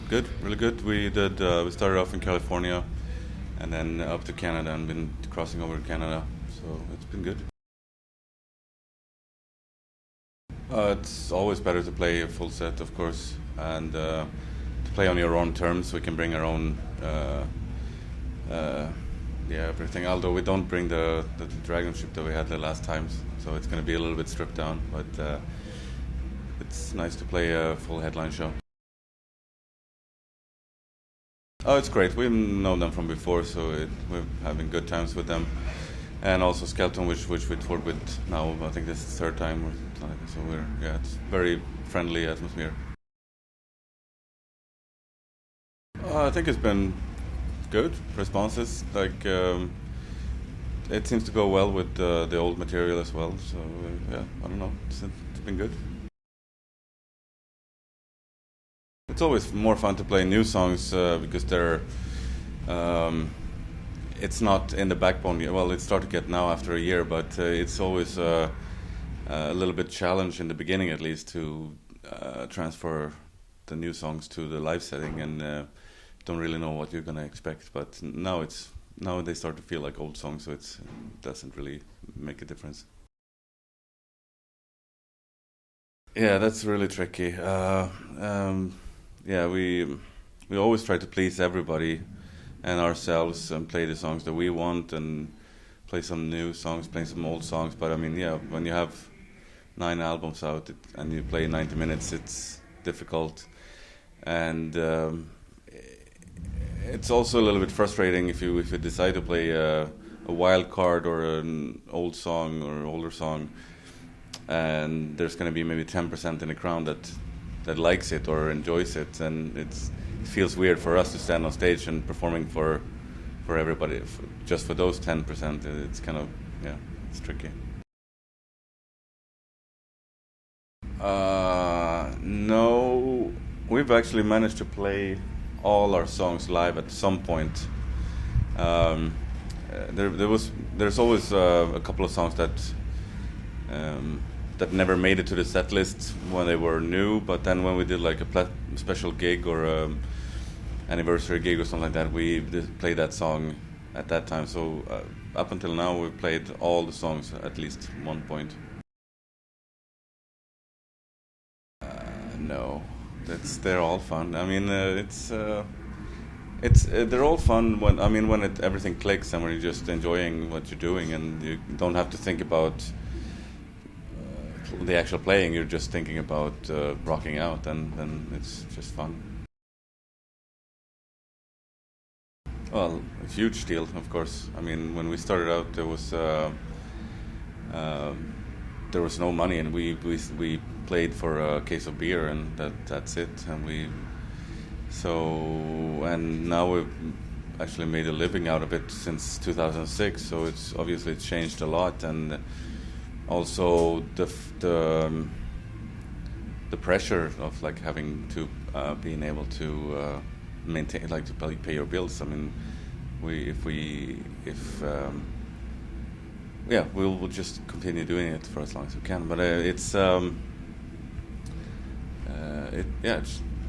Good, really good. We started off in California, and then up to Canada, and been crossing over to Canada. So it's been good. It's always better to play a full set, of course, and to play on your own terms. We can bring our own, uh, yeah, everything. Although we don't bring the dragon ship that we had the last times, so it's going to be a little bit stripped down. But it's nice to play a full headline show. Oh, it's great. We've known them from before, so we're having good times with them. And also Skeleton, which we toured with now. I think this is the third time or something like that. So it's very friendly atmosphere. I think it's been good responses. It seems to go well with the old material as well. So yeah, I don't know. It's been good. It's always more fun to play new songs because um, it's not in the backbone yet. Well, it's started to get now after a year, but it's always a little bit challenge in the beginning, at least, to transfer the new songs to the live setting, and don't really know what you're gonna expect. But now they start to feel like old songs, so it doesn't really make a difference. Yeah, that's really tricky. Yeah, we always try to please everybody and ourselves and play the songs that we want and play some new songs, play some old songs. But I mean, yeah, when you have 9 albums out and you play 90 minutes, it's difficult, and it's also a little bit frustrating if you decide to play a wild card or an old song or older song, and there's going to be maybe 10% in the crowd that likes it or enjoys it, and it feels weird for us to stand on stage and performing for everybody just for those 10%. It's kind of, yeah, it's tricky. No, we've actually managed to play all our songs live at some point. Um, there's always a couple of songs um, that never made it to the set list when they were new, but then when we did like a special gig or anniversary gig or something like that, we did play that song at that time. So up until now, we've played all the songs at least one point. No, they're all fun. I mean, it's they're all fun when everything clicks and when you're just enjoying what you're doing and you don't have to think about the actual playing. You're just thinking about rocking out, and then it's just fun. Well, a huge deal, of course. I mean, when we started out, uh, there was no money, and we played for a case of beer, and that's it. And now we've actually made a living out of it since 2006. So it's changed a lot, and also the pressure of like having to being able to maintain, like, to pay your bills. I mean, if yeah, we'll just continue doing it for as long as we can. But it's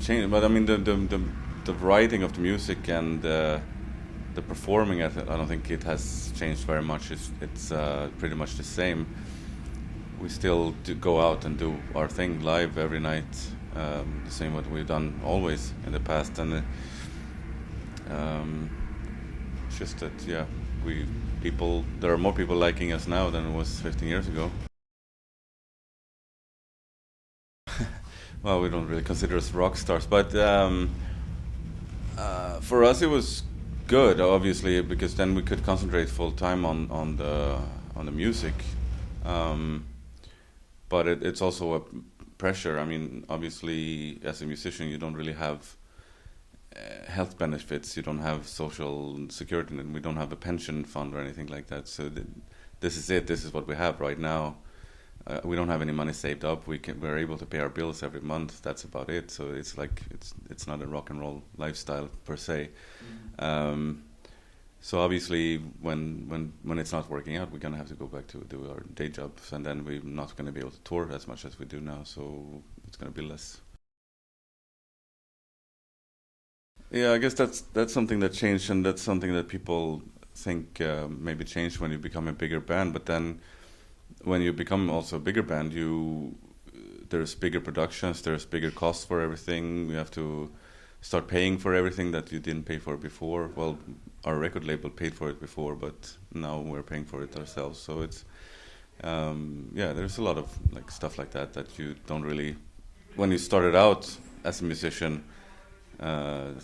changed. But I mean, the writing of the music and the performing, I don't think it has changed very much. It's pretty much the same. We still do go out and do our thing live every night, the same what we've done always in the past, and it's just that, yeah, there are more people liking us now than it was 15 years ago. Well, we don't really consider us rock stars, but for us it was good, obviously, because then we could concentrate full time on the music. But it's also a pressure. I mean, obviously, as a musician, you don't really have health benefits. You don't have social security, and we don't have a pension fund or anything like that. So this is it. This is what we have right now. We don't have any money saved up. We're able to pay our bills every month. That's about it. So it's like it's not a rock and roll lifestyle per se. So obviously, when it's not working out, we're gonna have to go back to do our day jobs, and then we're not gonna be able to tour as much as we do now. So it's gonna be less. Yeah, I guess that's something that changed, and that's something that people think maybe changed when you become a bigger band. But then when you become also a bigger band, there's bigger productions, there's bigger costs for everything. You have to start paying for everything that you didn't pay for before. Well, our record label paid for it before, but now we're paying for it ourselves. So it's yeah, there's a lot of like stuff like that that you don't really when you started out as a musician,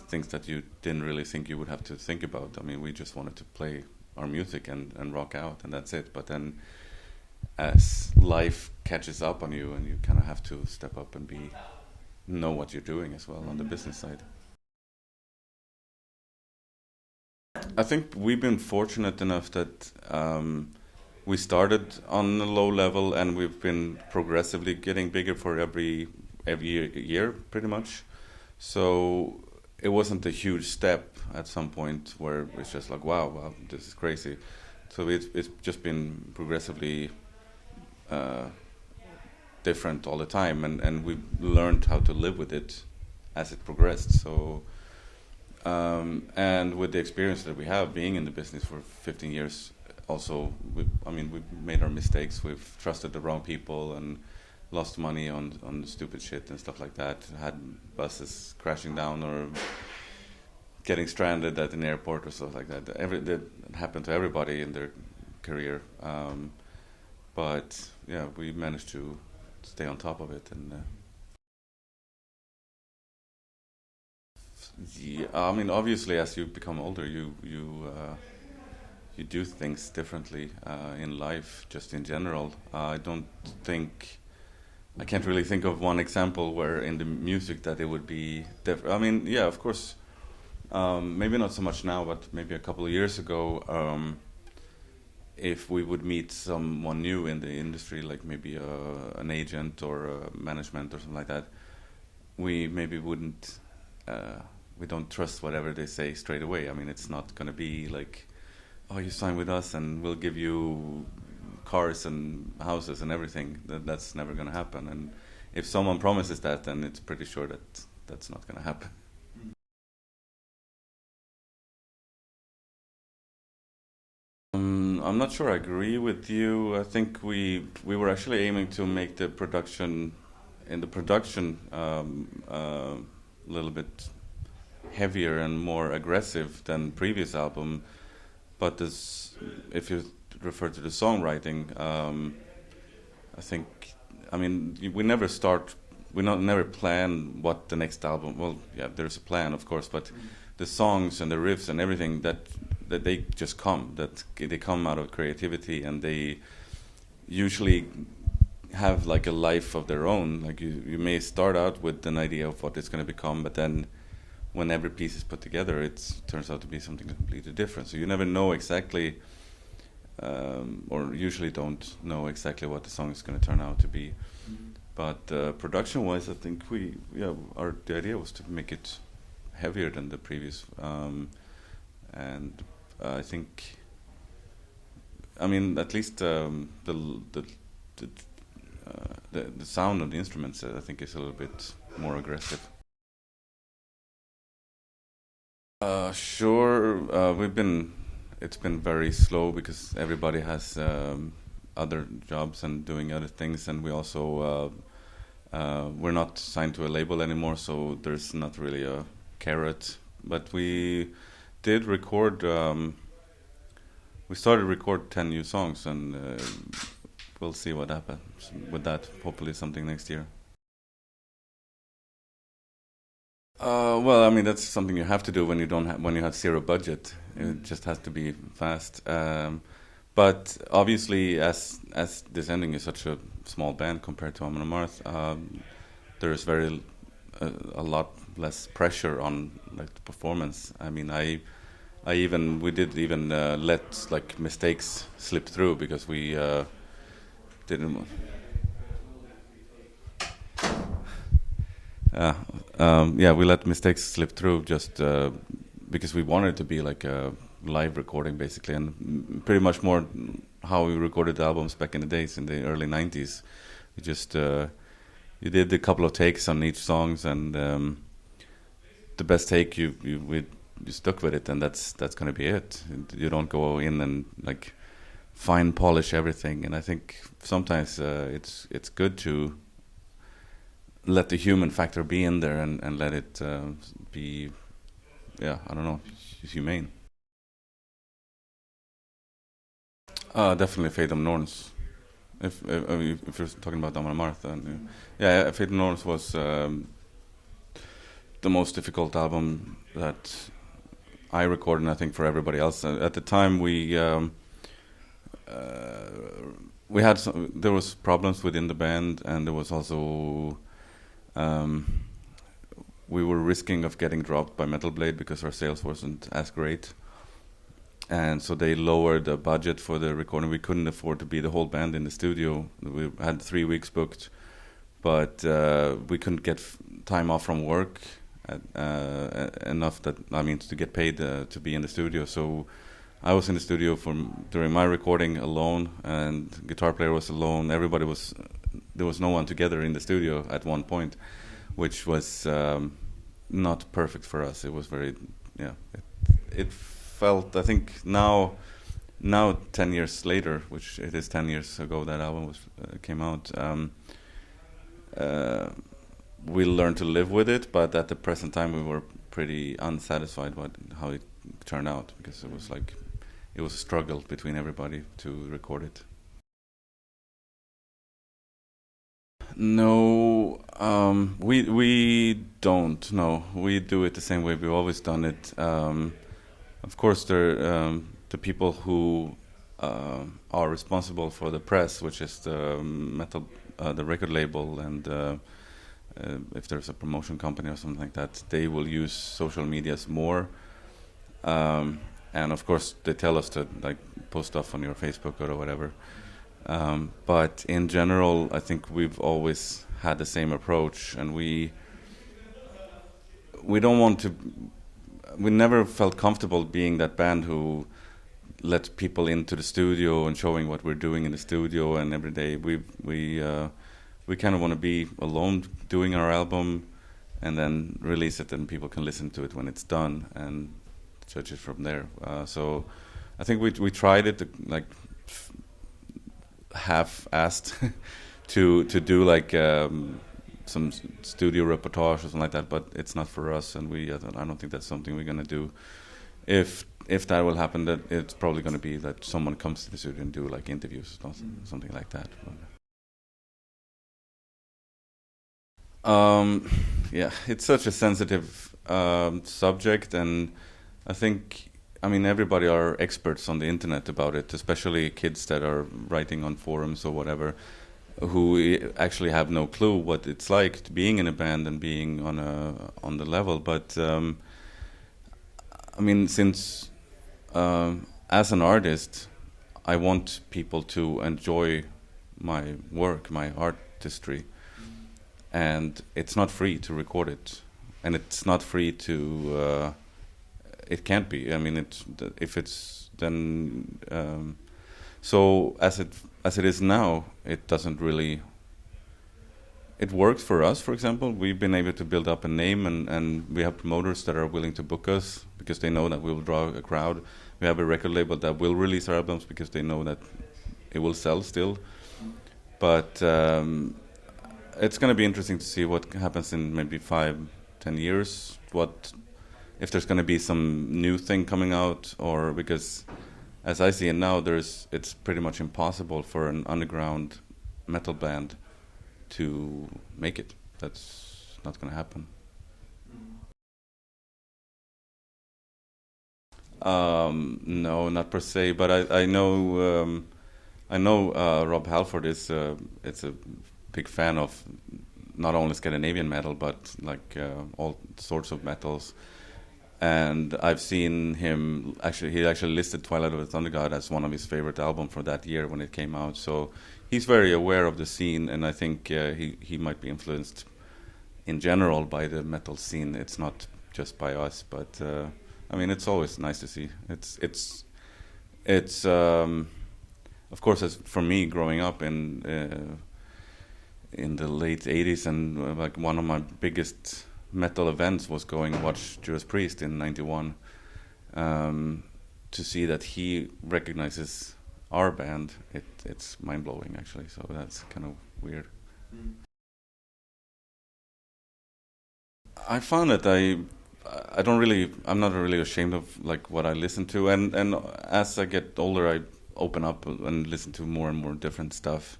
things that you didn't really think you would have to think about. I mean, we just wanted to play our music and rock out, and that's it. But then as life catches up on you, and you kind of have to step up and know what you're doing as well on the business side. I think we've been fortunate enough that we started on a low level, and we've been progressively getting bigger for every year, pretty much. So it wasn't a huge step at some point where it's just like, wow, this is crazy. So it's just been progressively uh, different all the time, and we've learned how to live with it as it progressed. So and with the experience that we have being in the business for 15 years, also, I mean, we've made our mistakes. We've trusted the wrong people and lost money on stupid shit and stuff like that. Had buses crashing down or getting stranded at an airport or stuff like that. That happened to everybody in their career. But yeah, we managed to stay on top of it. And yeah, I mean, obviously, as you become older, you do things differently in life, just in general. I don't think I can't really think of one example where in the music that it would be different. I mean, yeah, of course, maybe not so much now, but maybe a couple of years ago, if we would meet someone new in the industry, like maybe an agent or a management or something like that, we maybe wouldn't. We don't trust whatever they say straight away. I mean, it's not going to be like, oh, you sign with us and we'll give you cars and houses and everything. That's never going to happen. And if someone promises that, then it's pretty sure that that's not going to happen. I'm not sure I agree with you. I think we were actually aiming to make the production in the production a little bit heavier and more aggressive than previous album. But this, if you refer to the songwriting, I think, I mean, we never start, never plan what the next album. Well, yeah, there's a plan, of course, but the songs and the riffs and everything that they just come, that they come out of creativity, and they usually have like a life of their own. Like you may start out with an idea of what it's going to become, but then when every piece is put together, it turns out to be something completely different. So you never know exactly, or usually don't know exactly what the song is going to turn out to be. But production-wise, I think the idea was to make it heavier than the previous, and I think, I mean, at least the sound of the instruments, I think, is a little bit more aggressive. Sure. It's been very slow because everybody has other jobs and doing other things, and we also we're not signed to a label anymore, so there's not really a carrot. But we did record. We started record 10 new songs, and we'll see what happens with that. Hopefully, something next year. Well, I mean, that's something you have to do when when you have zero budget. It just has to be fast. But obviously, as this ending is such a small band compared to Amon Amarth, there is a lot less pressure on like the performance. I mean, we did even let like mistakes slip through because we didn't. Yeah, we let mistakes slip through just because we wanted it to be like a live recording, basically, and pretty much more how we recorded the albums back in the days in the early '90s. We just you did a couple of takes on each songs, and the best take, you stuck with it, and that's going to be it. You don't go in and like fine polish everything. And I think sometimes it's good to let the human factor be in there and let it be, I don't know, humane. Definitely Fate of Norns. If you're talking about Amon Amarth, then Fate of Norns was the most difficult album that I recorded, and I think for everybody else. At the time, we had there was problems within the band, and there was also we were risking of getting dropped by Metal Blade because our sales wasn't as great. And so they lowered the budget for the recording. We couldn't afford to be the whole band in the studio. We had 3 weeks booked, but we couldn't get time off from work enough to get paid to be in the studio. So I was in the studio during my recording alone, and guitar player was alone. There was no one together in the studio at one point, which was not perfect for us. It was very, it felt, I think now 10 years later, which it is 10 years ago that album came out, we learned to live with it, but at the present time we were pretty unsatisfied with how it turned out, because it was a struggle between everybody to record it. No, we don't. No, we do it the same way we've always done it. Of course, the people who are responsible for the press, which is the record label, and if there's a promotion company or something like that, they will use social medias more. And of course, they tell us to post stuff on your Facebook or whatever. But in general, I think we've always had the same approach, and we don't want to. We never felt comfortable being that band who let people into the studio and showing what we're doing in the studio and every day. We kind of want to be alone doing our album, and then release it, and people can listen to it when it's done and judge it from there. So I think we tried it half-assed to do some studio reportage or something like that, but it's not for us, and I don't think that's something we're gonna do. If that will happen, that it's probably gonna be that someone comes to the studio and do interviews or something like that. It's such a sensitive subject, and I think, everybody are experts on the internet about it, especially kids that are writing on forums or whatever, who actually have no clue what it's like to being in a band and being on the level. But since as an artist, I want people to enjoy my work, my artistry, and it's not free to record it, and it's not free to. It can't be. If it's then. So as it is now, it doesn't really. It works for us. For example, we've been able to build up a name, and we have promoters that are willing to book us because they know that we will draw a crowd. We have a record label that will release our albums because they know that it will sell still. But it's going to be interesting to see what happens in maybe 5-10 years. If there's going to be some new thing coming out, or because as I see it now, it's pretty much impossible for an underground metal band to make it. That's not going to happen. No, not per se, but I know Rob Halford is a big fan of not only Scandinavian metal, but all sorts of metals. And I've seen him he actually listed Twilight of the Thunder God as one of his favorite albums for that year when it came out. So he's very aware of the scene, and I think he might be influenced in general by the metal scene. It's not just by us, but it's always nice to see. It's of course, as for me growing up in the late '80s, and one of my biggest metal events was going and watch Judas Priest in '91, to see that he recognizes our band. It's mind blowing actually. So that's kind of weird. I found that I'm not really ashamed of like what I listen to, and as I get older, I open up and listen to more and more different stuff.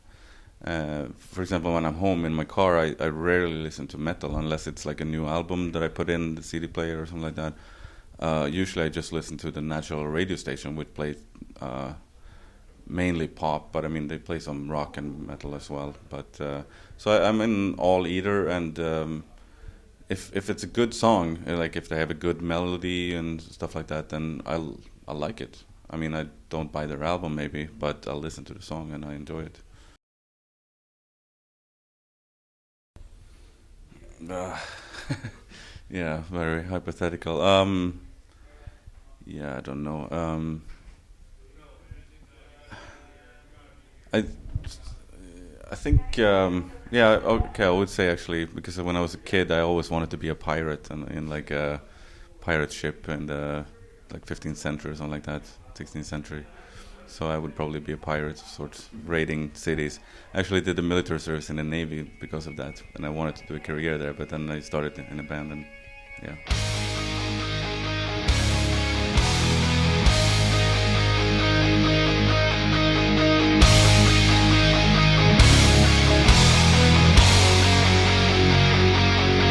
For example, when I'm home in my car, I rarely listen to metal unless it's like a new album that I put in the CD player or something like that. Usually I just listen to the natural radio station, which plays mainly pop, but I mean they play some rock and metal as well. But so I'm in all either, and if it's a good song, like if they have a good melody and stuff like that, then I'll like it. I mean, I don't buy their album maybe, but I'll listen to the song and I enjoy it. Yeah, very hypothetical. Yeah, I don't know. I I think yeah, okay, I would say actually, because when I was a kid, I always wanted to be a pirate and in like a pirate ship in the like 15th century or something like that, 16th century. So I would probably be a pirate, sort of raiding cities. I actually did the military service in the Navy because of that, and I wanted to do a career there. But then I started in a band, and yeah.